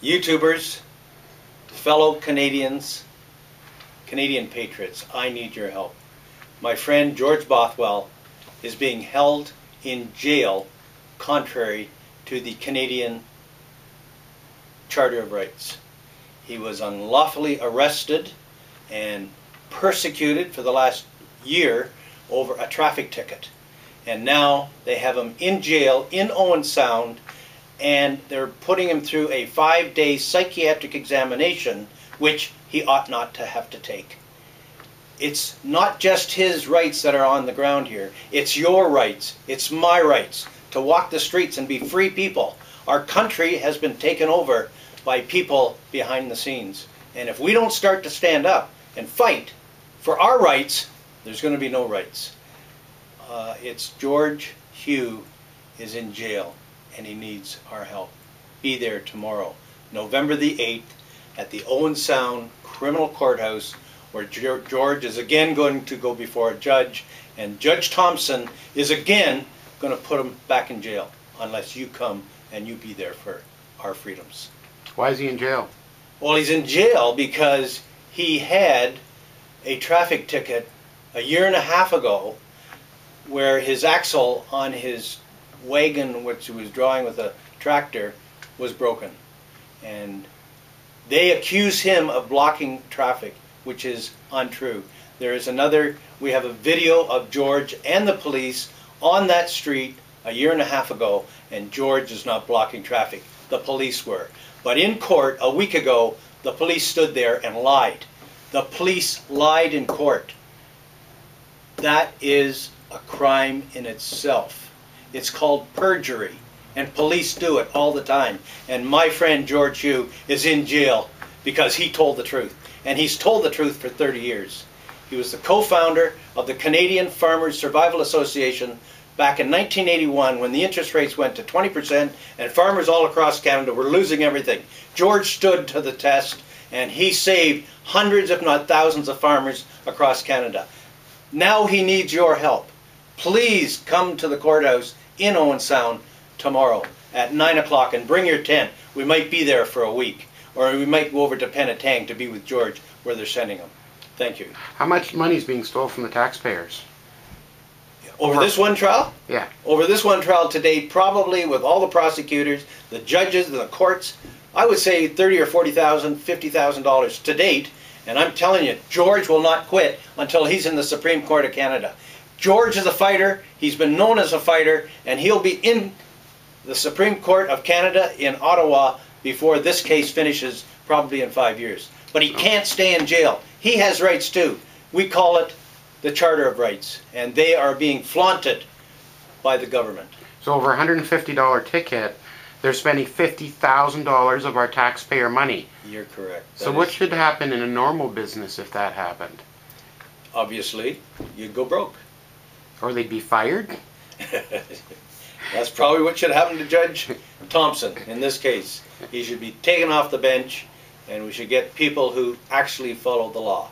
YouTubers, fellow Canadians, Canadian patriots, I need your help. My friend George Bothwell is being held in jail contrary to the Canadian Charter of Rights. He was unlawfully arrested and persecuted for the last year over a traffic ticket. And now they have him in jail in Owen Sound, and they're putting him through a 5-day psychiatric examination, which he ought not to have to take. It's not just his rights that are on the ground here. It's your rights. It's my rights to walk the streets and be free people. Our country has been taken over by people behind the scenes. And if we don't start to stand up and fight for our rights, there's going to be no rights. It's George Hugh is in jail, and he needs our help. Be there tomorrow, November the 8th, at the Owen Sound Criminal Courthouse, where George is again going to go before a judge, and Judge Thompson is again going to put him back in jail unless you come and you be there for our freedoms. Why is he in jail? Well, he's in jail because he had a traffic ticket a year and a half ago where his axle on his wagon, which he was drawing with a tractor, was broken. And they accuse him of blocking traffic, which is untrue. There is another, we have a video of George and the police on that street a year and a half ago, and George is not blocking traffic. The police were. But in court a week ago, the police stood there and lied. The police lied in court. That is a crime in itself. It's called perjury, and police do it all the time. And my friend George Hugh is in jail because he told the truth. And he's told the truth for 30 years. He was the co-founder of the Canadian Farmers Survival Association back in 1981 when the interest rates went to 20% and farmers all across Canada were losing everything. George stood to the test, and he saved hundreds if not thousands of farmers across Canada. Now he needs your help. Please come to the courthouse in Owen Sound tomorrow at 9 o'clock and bring your tent. We might be there for a week, or we might go over to Penetanguishene to be with George where they're sending him. Thank you. How much money is being stolen from the taxpayers? Over this one trial? Yeah. Over this one trial to date, probably with all the prosecutors, the judges, and the courts, I would say $30,000 or $40,000, $50,000 to date. And I'm telling you, George will not quit until he's in the Supreme Court of Canada. George is a fighter. He's been known as a fighter, and he'll be in the Supreme Court of Canada in Ottawa before this case finishes, probably in 5 years. But he can't stay in jail. He has rights too. We call it the Charter of Rights, and they are being flaunted by the government. So over a $150 ticket, they're spending $50,000 of our taxpayer money. You're correct. So what should happen in a normal business if that happened? Obviously, you'd go broke. Or they'd be fired? That's probably what should happen to Judge Thompson in this case. He should be taken off the bench, and we should get people who actually follow the law.